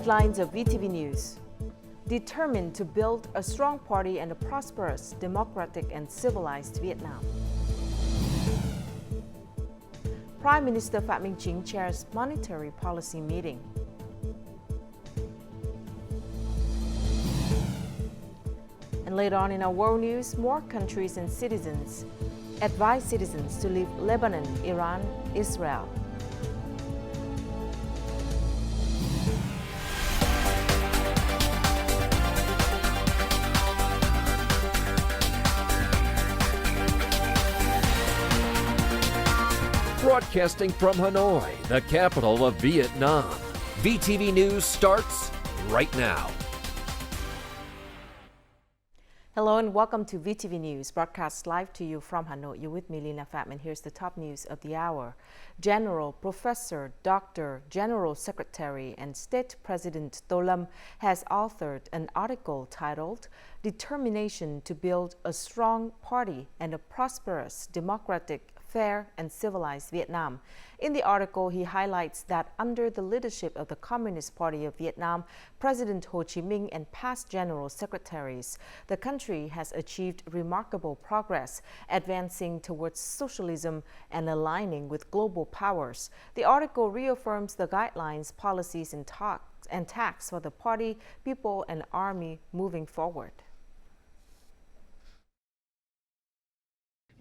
Headlines of VTV News. Determined to build a strong party and a prosperous, democratic and civilized Vietnam. Prime Minister Pham Minh Chinh chairs monetary policy meeting. And later on in our world news, more countries and citizens advise citizens to leave Lebanon, Iran, Israel. Broadcasting from Hanoi, the capital of Vietnam. VTV News starts right now. Hello and welcome to VTV News, broadcast live to you from Hanoi. You're with me, Lina Pham, and here's the top news of the hour. General, Professor, Doctor, General Secretary, and State President Tô Lâm has authored an article titled Determination to Build a Strong Party and a Prosperous, Democratic, Fair and Civilized Vietnam. In the article, he highlights that under the leadership of the Communist Party of Vietnam, President Ho Chi Minh and past general secretaries, the country has achieved remarkable progress, advancing towards socialism and aligning with global powers. The article reaffirms the guidelines, policies, and tasks for the party, people, and army moving forward.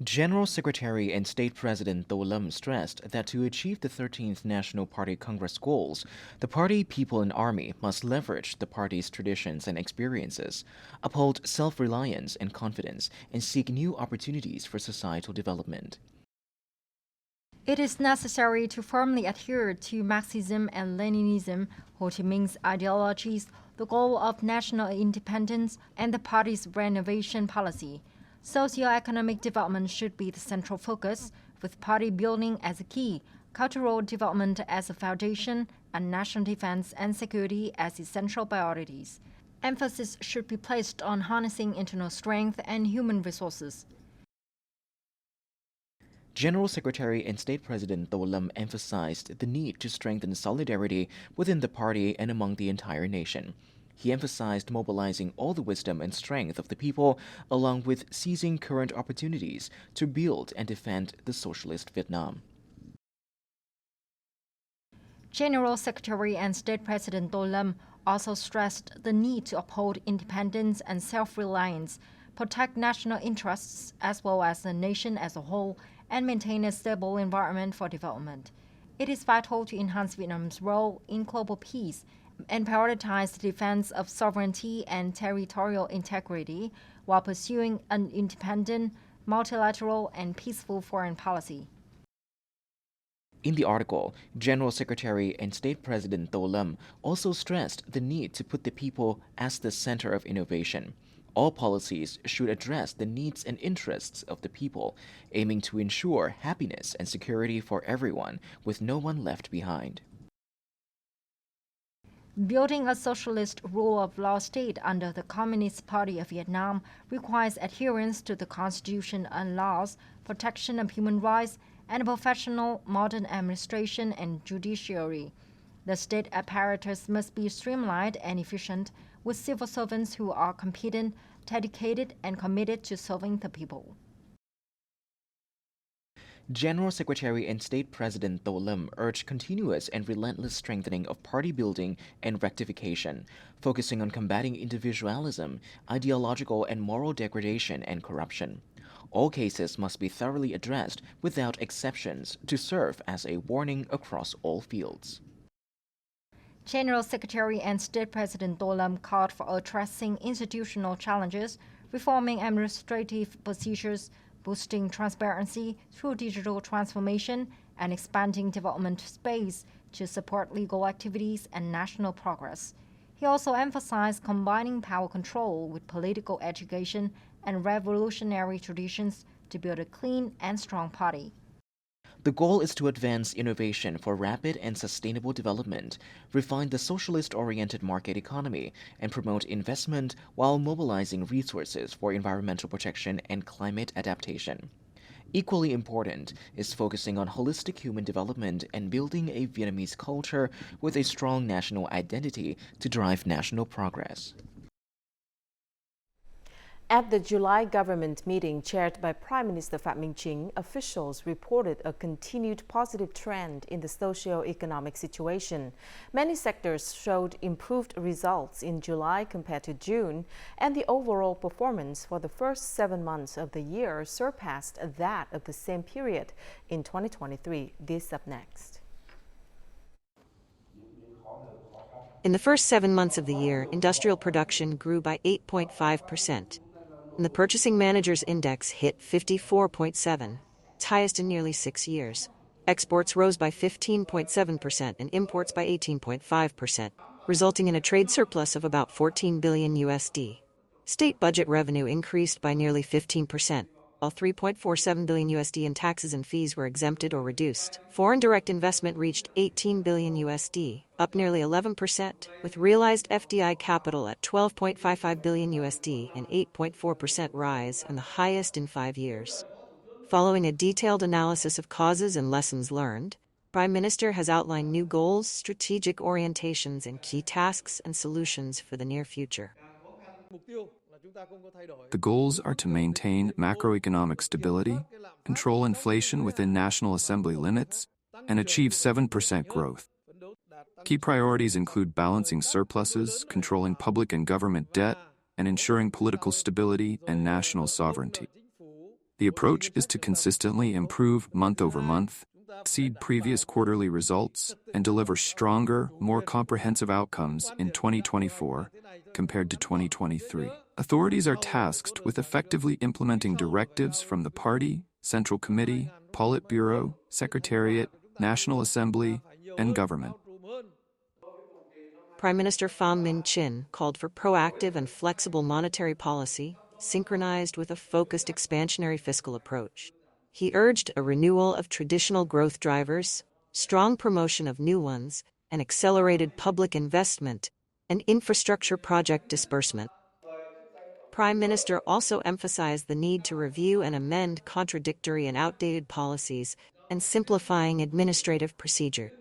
General Secretary and State President Tô Lâm stressed that to achieve the 13th National Party Congress goals, the party, people, and army must leverage the party's traditions and experiences, uphold self-reliance and confidence, and seek new opportunities for societal development. It is necessary to firmly adhere to Marxism and Leninism, Ho Chi Minh's ideologies, the goal of national independence, and the party's renovation policy. Socio-economic development should be the central focus, with party building as a key, cultural development as a foundation, and national defense and security as essential priorities. Emphasis should be placed on harnessing internal strength and human resources. General Secretary and State President Tô Lâm emphasized the need to strengthen solidarity within the party and among the entire nation. He emphasized mobilizing all the wisdom and strength of the people, along with seizing current opportunities to build and defend the socialist Vietnam. General Secretary and State President Tô Lâm also stressed the need to uphold independence and self-reliance, protect national interests as well as the nation as a whole, and maintain a stable environment for development. It is vital to enhance Vietnam's role in global peace and prioritize the defense of sovereignty and territorial integrity while pursuing an independent, multilateral, and peaceful foreign policy. In the article, General Secretary and State President Tô Lâm also stressed the need to put the people as the center of innovation. All policies should address the needs and interests of the people, aiming to ensure happiness and security for everyone, with no one left behind. Building a socialist rule of law state under the Communist Party of Vietnam requires adherence to the Constitution and laws, protection of human rights, and a professional modern administration and judiciary. The state apparatus must be streamlined and efficient, with civil servants who are competent, dedicated, and committed to serving the people. General Secretary and State President Tô Lâm urged continuous and relentless strengthening of party building and rectification, focusing on combating individualism, ideological and moral degradation, and corruption. All cases must be thoroughly addressed without exceptions to serve as a warning across all fields. General Secretary and State President Tô Lâm called for addressing institutional challenges, reforming administrative procedures, boosting transparency through digital transformation, and expanding development space to support legal activities and national progress. He also emphasized combining power control with political education and revolutionary traditions to build a clean and strong party. The goal is to advance innovation for rapid and sustainable development, refine the socialist-oriented market economy, and promote investment while mobilizing resources for environmental protection and climate adaptation. Equally important is focusing on holistic human development and building a Vietnamese culture with a strong national identity to drive national progress. At the July government meeting chaired by Prime Minister Phạm Minh Chính, officials reported a continued positive trend in the socio-economic situation. Many sectors showed improved results in July compared to June, and the overall performance for the first 7 months of the year surpassed that of the same period in 2023. This up next. In the first 7 months of the year, industrial production grew by 8.5%. And the Purchasing Managers Index hit 54.7, its highest in nearly 6 years. Exports rose by 15.7% and imports by 18.5%, resulting in a trade surplus of about $14 billion USD. State budget revenue increased by nearly 15%, while $3.47 billion USD in taxes and fees were exempted or reduced. Foreign direct investment reached $18 billion USD, up nearly 11%, with realized FDI capital at $12.55 billion USD, an 8.4% rise and the highest in 5 years. Following a detailed analysis of causes and lessons learned, Prime Minister has outlined new goals, strategic orientations, and key tasks and solutions for the near future. The goals are to maintain macroeconomic stability, control inflation within National Assembly limits, and achieve 7% growth. Key priorities include balancing surpluses, controlling public and government debt, and ensuring political stability and national sovereignty. The approach is to consistently improve month over month, exceed previous quarterly results, and deliver stronger, more comprehensive outcomes in 2024 compared to 2023. Authorities are tasked with effectively implementing directives from the Party, Central Committee, Politburo, Secretariat, National Assembly, and government. Prime Minister Phạm Minh Chính called for proactive and flexible monetary policy, synchronized with a focused expansionary fiscal approach. He urged a renewal of traditional growth drivers, strong promotion of new ones, and accelerated public investment and infrastructure project disbursement. Prime Minister also emphasized the need to review and amend contradictory and outdated policies and simplifying administrative procedure.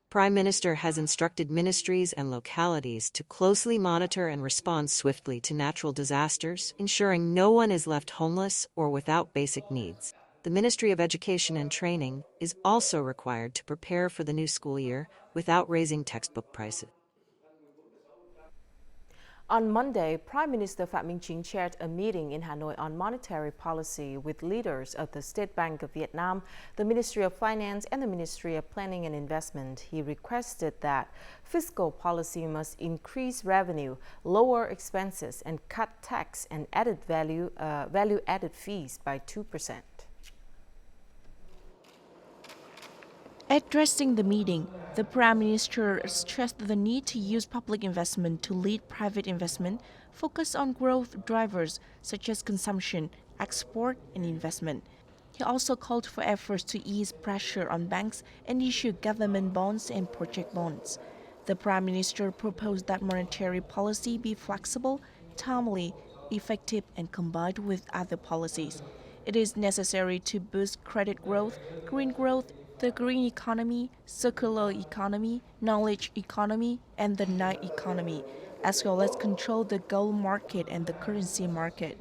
Prime Minister has instructed ministries and localities to closely monitor and respond swiftly to natural disasters, ensuring no one is left homeless or without basic needs. The Ministry of Education and Training is also required to prepare for the new school year without raising textbook prices. On Monday, Prime Minister Phạm Minh Chính chaired a meeting in Hanoi on monetary policy with leaders of the State Bank of Vietnam, the Ministry of Finance, and the Ministry of Planning and Investment. He requested that fiscal policy must increase revenue, lower expenses, and cut tax and value-added fees by 2%. Addressing the meeting, the Prime Minister stressed the need to use public investment to lead private investment, focus on growth drivers such as consumption, export, and investment. He also called for efforts to ease pressure on banks and issue government bonds and project bonds. The Prime Minister proposed that monetary policy be flexible, timely, effective, and combined with other policies. It is necessary to boost credit growth, the green economy, circular economy, knowledge economy, and the night economy, as well as control the gold market and the currency market.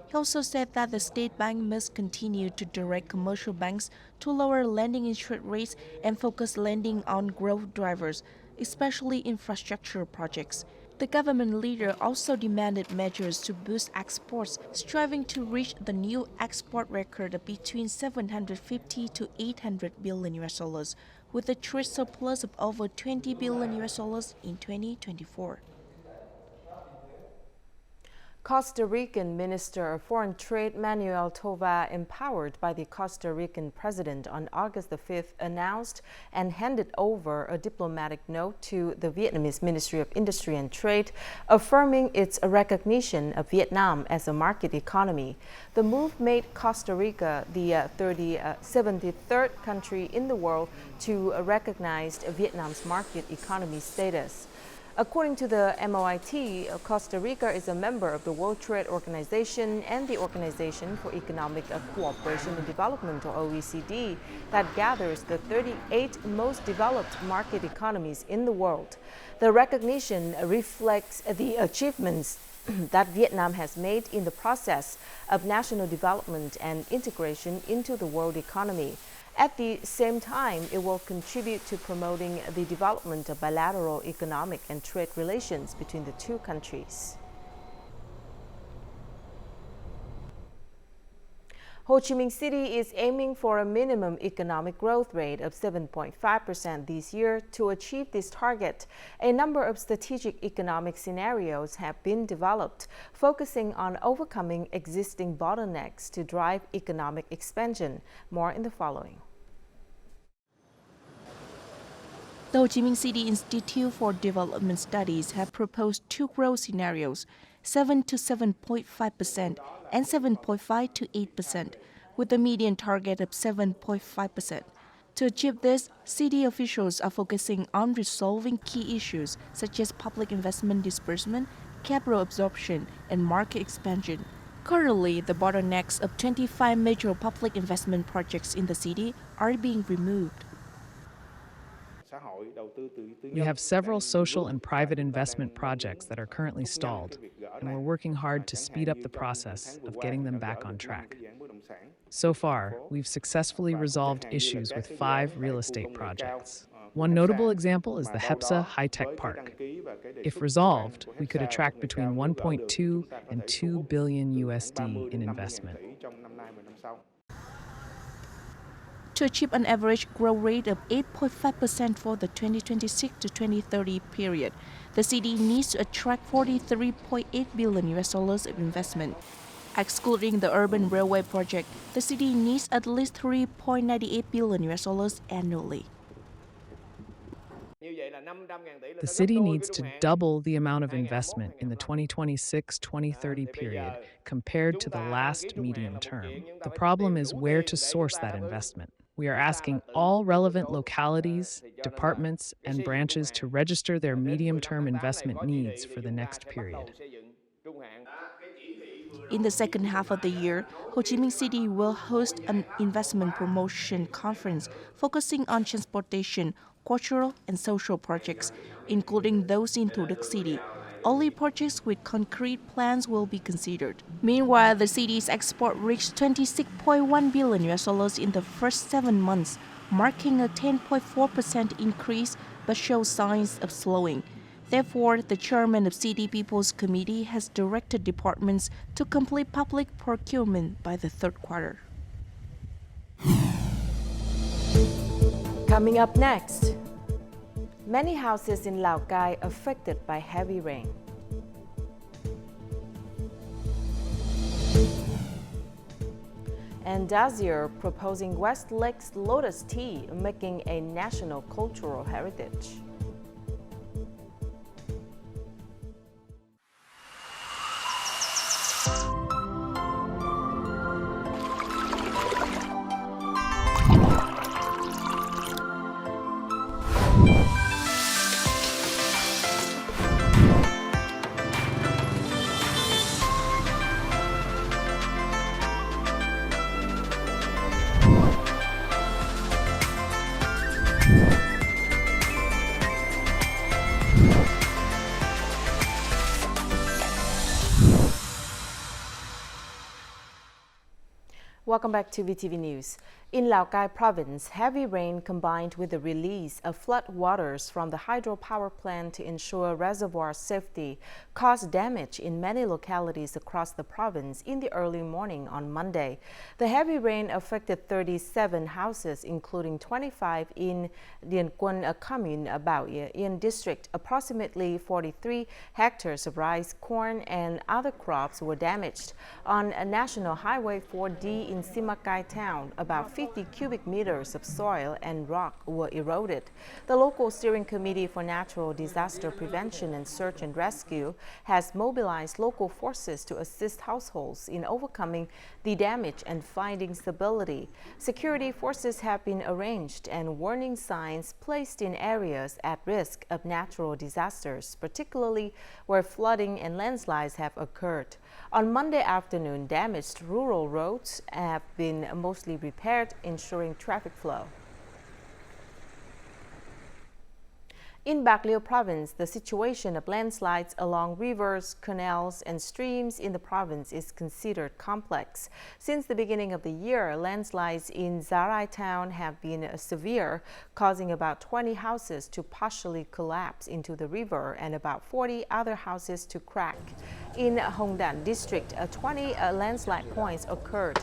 He also said that the state bank must continue to direct commercial banks to lower lending interest rates and focus lending on growth drivers, especially infrastructure projects. The government leader also demanded measures to boost exports, striving to reach the new export record of between 750 to 800 billion US dollars, with a trade surplus of over 20 billion US dollars in 2024. Costa Rican Minister of Foreign Trade Manuel Tova, empowered by the Costa Rican president on August the 5th, announced and handed over a diplomatic note to the Vietnamese Ministry of Industry and Trade, affirming its recognition of Vietnam as a market economy. The move made Costa Rica the 73rd country in the world to recognize Vietnam's market economy status. According to the MOIT, Costa Rica is a member of the World Trade Organization and the Organization for Economic Cooperation and Development, or OECD, that gathers the 38 most developed market economies in the world. The recognition reflects the achievements that Vietnam has made in the process of national development and integration into the world economy. At the same time, it will contribute to promoting the development of bilateral economic and trade relations between the two countries. Ho Chi Minh City is aiming for a minimum economic growth rate of 7.5% this year. To achieve this target, a number of strategic economic scenarios have been developed, focusing on overcoming existing bottlenecks to drive economic expansion. More in the following. The Ho Chi Minh City Institute for Development Studies have proposed two growth scenarios, 7 to 7.5% and 7.5 to 8%, with a median target of 7.5%. To achieve this, city officials are focusing on resolving key issues such as public investment disbursement, capital absorption, and market expansion. Currently, the bottlenecks of 25 major public investment projects in the city are being removed. We have several social and private investment projects that are currently stalled, and we're working hard to speed up the process of getting them back on track. So far, we've successfully resolved issues with 5 real estate projects. One notable example is the Hepsa High-Tech Park. If resolved, we could attract between 1.2 and 2 billion USD in investment. To achieve an average growth rate of 8.5% for the 2026 to 2030 period, the city needs to attract $43.8 billion of investment. Excluding the urban railway project, the city needs at least $3.98 billion annually. The city needs to double the amount of investment in the 2026-2030 period compared to the last medium term. The problem is where to source that investment. We are asking all relevant localities, departments, and branches to register their medium-term investment needs for the next period. In the second half of the year, Ho Chi Minh City will host an investment promotion conference focusing on transportation, cultural, and social projects, including those in Thủ Đức City. Only projects with concrete plans will be considered. Meanwhile, the city's export reached $26.1 billion in the first 7 months, marking a 10.4% increase, but shows signs of slowing. Therefore, the chairman of City People's Committee has directed departments to complete public procurement by the third quarter. Coming up next, many houses in Lào Cai affected by heavy rain. And Dazier proposing West Lake's lotus tea, making a national cultural heritage. Welcome back to VTV News. In Lào Cai province, heavy rain combined with the release of flood waters from the hydropower plant to ensure reservoir safety caused damage in many localities across the province in the early morning on Monday. The heavy rain affected 37 houses, including 25 in Dien Quân, a commune, Bảo Ye, in district. Approximately 43 hectares of rice, corn, and other crops were damaged. On National Highway 4D in Simacai town, about 50 cubic meters of soil and rock were eroded. The local steering committee for natural disaster prevention and search and rescue has mobilized local forces to assist households in overcoming the damage and finding stability. Security forces have been arranged and warning signs placed in areas at risk of natural disasters, particularly where flooding and landslides have occurred. On Monday afternoon, damaged rural roads have been mostly repaired, ensuring traffic flow. In Bạc Liêu province, the situation of landslides along rivers, canals, and streams in the province is considered complex. Since the beginning of the year, landslides in Zarai town have been severe, causing about 20 houses to partially collapse into the river and about 40 other houses to crack. In Hồng Đản district, 20 landslide points occurred,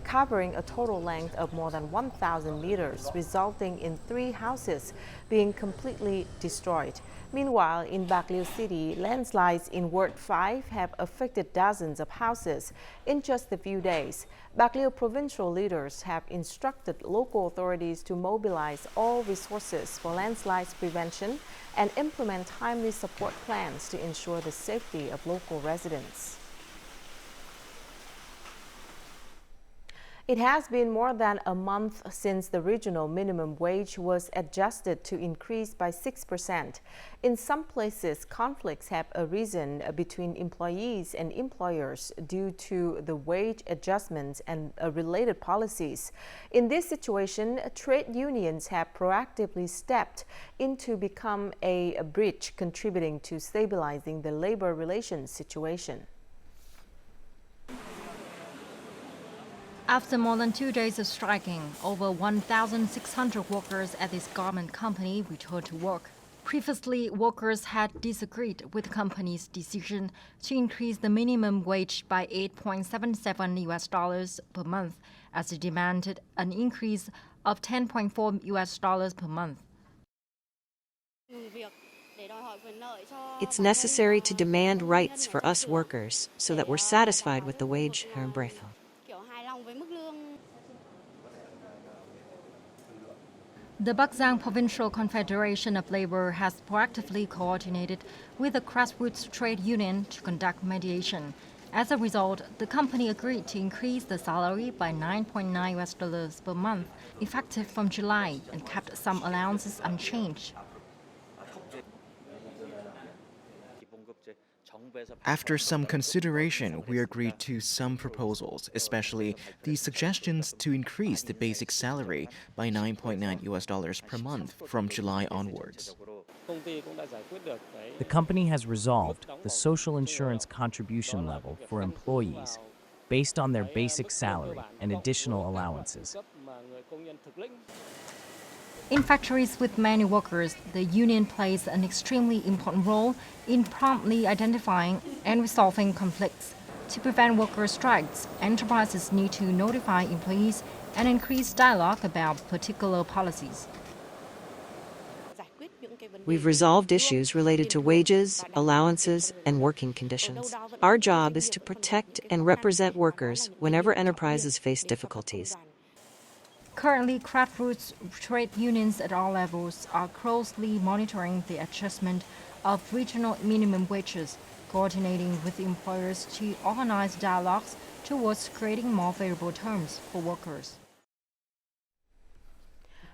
covering a total length of more than 1,000 meters, resulting in 3 houses being completely destroyed. Meanwhile, in Bạc Liêu City, landslides in Ward 5 have affected dozens of houses in just a few days. Bạc Liêu provincial leaders have instructed local authorities to mobilize all resources for landslides prevention and implement timely support plans to ensure the safety of local residents. It has been more than a month since the regional minimum wage was adjusted to increase by 6%. In some places, conflicts have arisen between employees and employers due to the wage adjustments and related policies. In this situation, trade unions have proactively stepped in to become a bridge contributing to stabilizing the labor relations situation. After more than 2 days of striking, over 1,600 workers at this garment company returned to work. Previously, workers had disagreed with the company's decision to increase the minimum wage by $8.77 per month, as it demanded an increase of $10.4 per month. It's necessary to demand rights for us workers so that we're satisfied with the wage. The Bắc Giang Provincial Confederation of Labor has proactively coordinated with the grassroots trade union to conduct mediation. As a result, the company agreed to increase the salary by $9.9 per month, effective from July, and kept some allowances unchanged. After some consideration, we agreed to some proposals, especially the suggestions to increase the basic salary by $9.9 per month from July onwards. The company has resolved the social insurance contribution level for employees based on their basic salary and additional allowances. In factories with many workers, the union plays an extremely important role in promptly identifying and resolving conflicts. To prevent worker strikes, enterprises need to notify employees and increase dialogue about particular policies. We've resolved issues related to wages, allowances, and working conditions. Our job is to protect and represent workers whenever enterprises face difficulties. Currently, grassroots trade unions at all levels are closely monitoring the adjustment of regional minimum wages, coordinating with employers to organize dialogues towards creating more favorable terms for workers.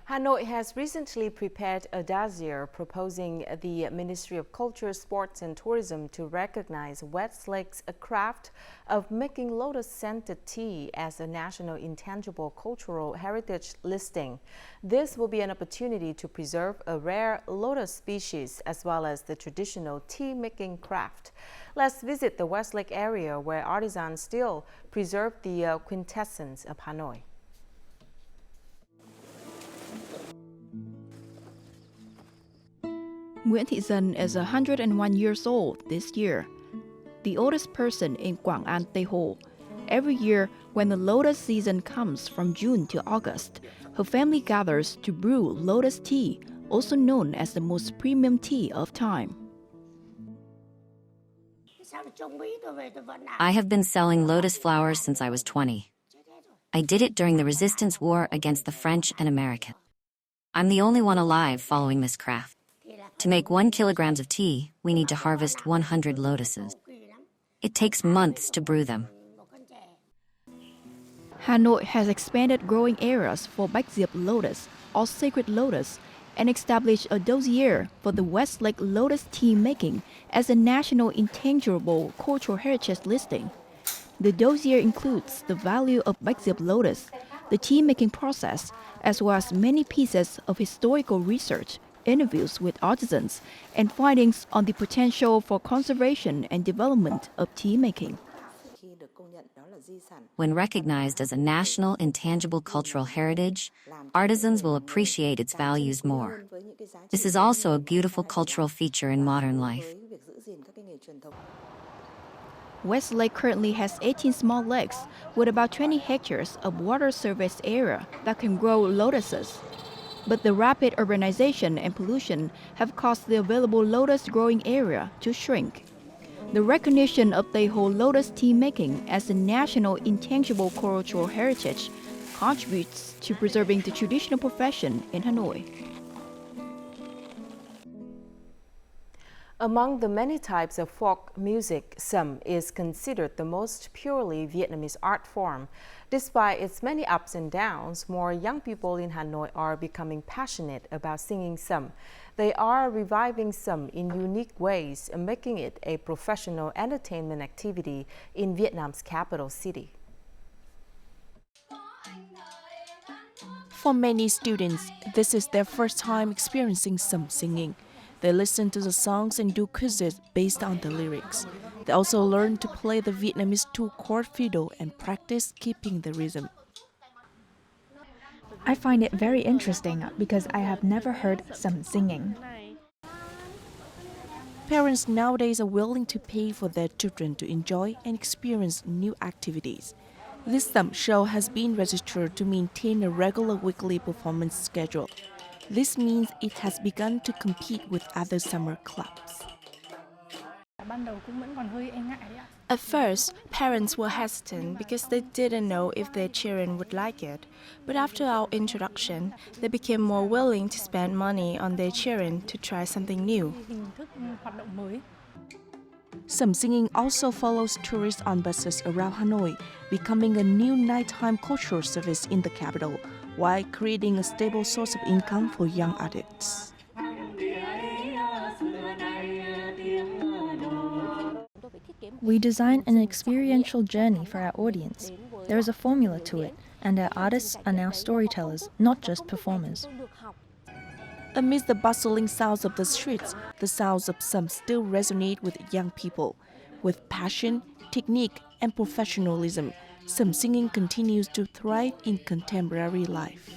Hanoi has recently prepared a dossier proposing the Ministry of Culture, Sports and Tourism to recognize Westlake's craft of making lotus-scented tea as a national intangible cultural heritage listing. This will be an opportunity to preserve a rare lotus species as well as the traditional tea-making craft. Let's visit the Westlake area where artisans still preserve the quintessence of Hanoi. Nguyễn Thị Dân is 101 years old this year, the oldest person in Quảng An, Tây Hồ. Every year, when the lotus season comes from June to August, her family gathers to brew lotus tea, also known as the most premium tea of time. I have been selling lotus flowers since I was 20. I did it during the resistance war against the French and Americans. I'm the only one alive following this craft. To make 1 kilogram of tea, we need to harvest 100 lotuses. It takes months to brew them. Hanoi has expanded growing areas for Bạch lotus, or sacred lotus, and established a dossier for the Westlake lotus tea making as a national intangible cultural heritage listing. The dossier includes the value of Bạch lotus, the tea making process, as well as many pieces of historical research, interviews with artisans, and findings on the potential for conservation and development of tea making. When recognized as a national intangible cultural heritage, artisans will appreciate its values more. This is also a beautiful cultural feature in modern life. Westlake currently has 18 small lakes with about 20 hectares of water surface area that can grow lotuses. But the rapid urbanization and pollution have caused the available lotus growing area to shrink. The recognition of the whole lotus tea making as a national intangible cultural heritage contributes to preserving the traditional profession in Hanoi. Among the many types of folk music, sầm is considered the most purely Vietnamese art form. Despite its many ups and downs, more young people in Hanoi are becoming passionate about singing sầm. They are reviving sầm in unique ways and making it a professional entertainment activity in Vietnam's capital city. For many students, this is their first time experiencing sầm singing. They listen to the songs and do quizzes based on the lyrics. They also learn to play the Vietnamese two-chord fiddle and practice keeping the rhythm. I find it very interesting because I have never heard sầm singing. Parents nowadays are willing to pay for their children to enjoy and experience new activities. This sầm show has been registered to maintain a regular weekly performance schedule. This means it has begun to compete with other summer clubs. At first, parents were hesitant because they didn't know if their children would like it. But after our introduction, they became more willing to spend money on their children to try something new. Sầm singing also follows tourists on buses around Hanoi, becoming a new nighttime cultural service in the capital, while creating a stable source of income for young adults. We design an experiential journey for our audience. There is a formula to it, and our artists are now storytellers, not just performers. Amidst the bustling sounds of the streets, the sounds of sầm still resonate with young people. With passion, technique, and professionalism, sầm singing continues to thrive in contemporary life.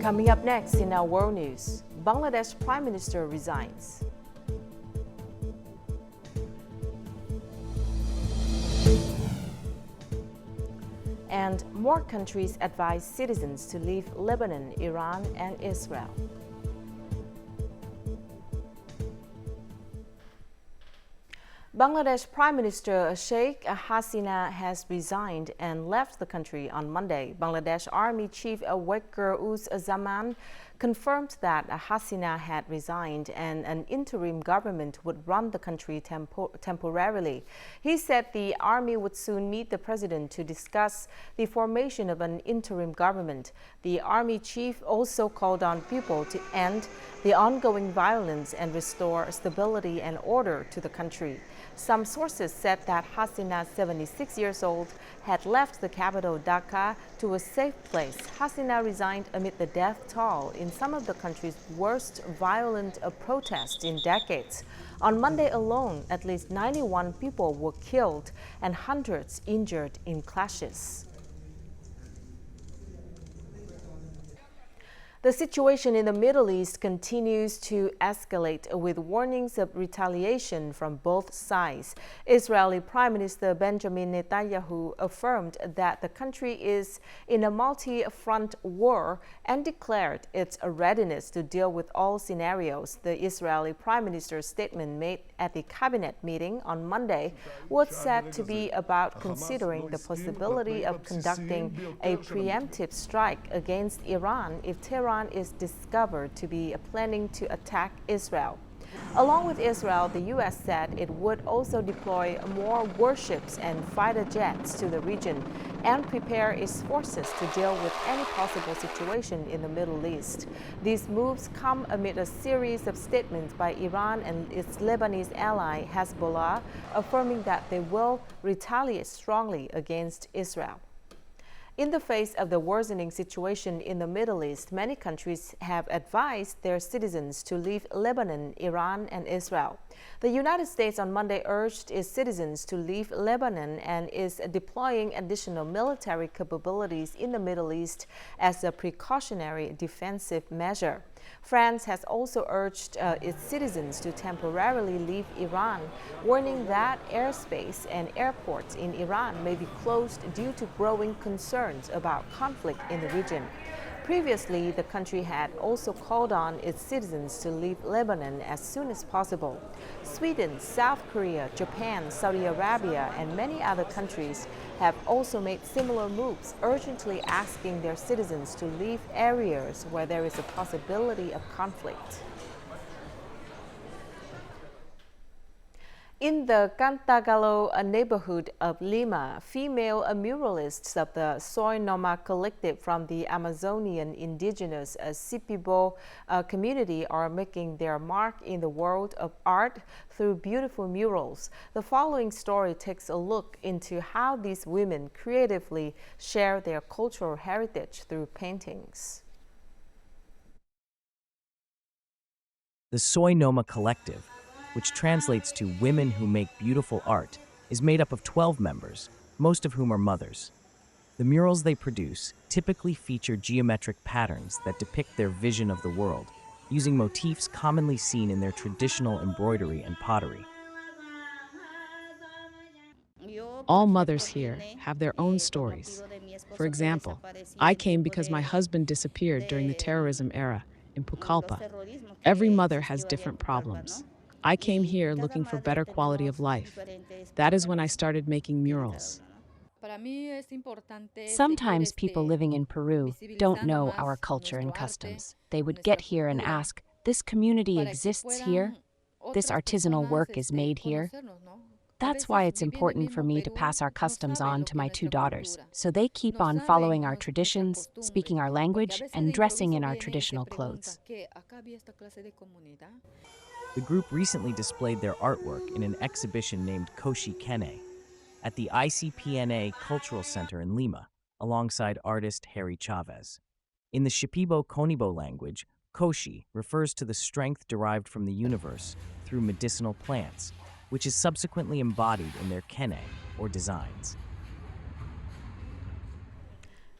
Coming up next in our world news, Bangladesh Prime Minister resigns. And more countries advise citizens to leave Lebanon, Iran, and Israel. Bangladesh Prime Minister Sheikh Hasina has resigned and left the country on Monday. Bangladesh Army Chief Waqar-uz-Zaman confirmed that Hasina had resigned and an interim government would run the country temporarily. He said the army would soon meet the president to discuss the formation of an interim government. The army chief also called on people to end the ongoing violence and restore stability and order to the country. Some sources said that Hasina, 76 years old, had left the capital Dhaka to a safe place. Hasina resigned amid the death toll in some of the country's worst violent protests in decades. On Monday alone, at least 91 people were killed and hundreds injured in clashes. The situation in the Middle East continues to escalate with warnings of retaliation from both sides. Israeli Prime Minister Benjamin Netanyahu affirmed that the country is in a multi-front war and declared its readiness to deal with all scenarios. The Israeli Prime Minister's statement made at the cabinet meeting on Monday was said to be about considering the possibility of conducting a preemptive strike against Iran if Tehran is discovered to be planning to attack Israel. Along with Israel, the U.S. said it would also deploy more warships and fighter jets to the region and prepare its forces to deal with any possible situation in the Middle East. These moves come amid a series of statements by Iran and its Lebanese ally Hezbollah, affirming that they will retaliate strongly against Israel. In the face of the worsening situation in the Middle East, many countries have advised their citizens to leave Lebanon, Iran, and Israel. The United States on Monday urged its citizens to leave Lebanon and is deploying additional military capabilities in the Middle East as a precautionary defensive measure. France has also urged its citizens to temporarily leave Iran, warning that airspace and airports in Iran may be closed due to growing concerns about conflict in the region. Previously, the country had also called on its citizens to leave Lebanon as soon as possible. Sweden, South Korea, Japan, Saudi Arabia, and many other countries have also made similar moves, urgently asking their citizens to leave areas where there is a possibility of conflict. In the Cantagalo neighborhood of Lima, female muralists of the SOA Collective from the Amazonian indigenous CIVILIZED community are making their mark in the world of art through beautiful murals. The following story takes a look into how these women creatively share their cultural heritage through paintings. The SOA Collective, which translates to Women Who Make Beautiful Art, is made up of 12 members, most of whom are mothers. The murals they produce typically feature geometric patterns that depict their vision of the world, using motifs commonly seen in their traditional embroidery and pottery. All mothers here have their own stories. For example, I came because my husband disappeared during the terrorism era in Pucallpa. Every mother has different problems. I came here looking for better quality of life. That is when I started making murals. Sometimes people living in Peru don't know our culture and customs. They would get here and ask, "This community exists here? This artisanal work is made here?" That's why it's important for me to pass our customs on to my two daughters, so they keep on following our traditions, speaking our language, and dressing in our traditional clothes. The group recently displayed their artwork in an exhibition named Koshi Kene at the ICPNA Cultural Center in Lima, alongside artist Harry Chavez. In the Shipibo Konibo language, Koshi refers to the strength derived from the universe through medicinal plants, which is subsequently embodied in their kene, or designs.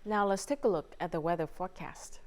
Now let's take a look at the weather forecast.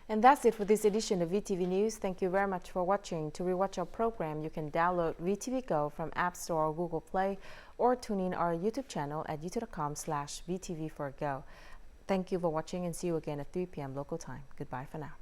And that's it for this edition of VTV News. Thank you very much for watching. To rewatch our program, you can download VTVgo from App Store or Google Play, or tune in our YouTube channel at youtube.com/VTV4Go. Thank you for watching and see you again at 3 p.m. local time. Goodbye for now.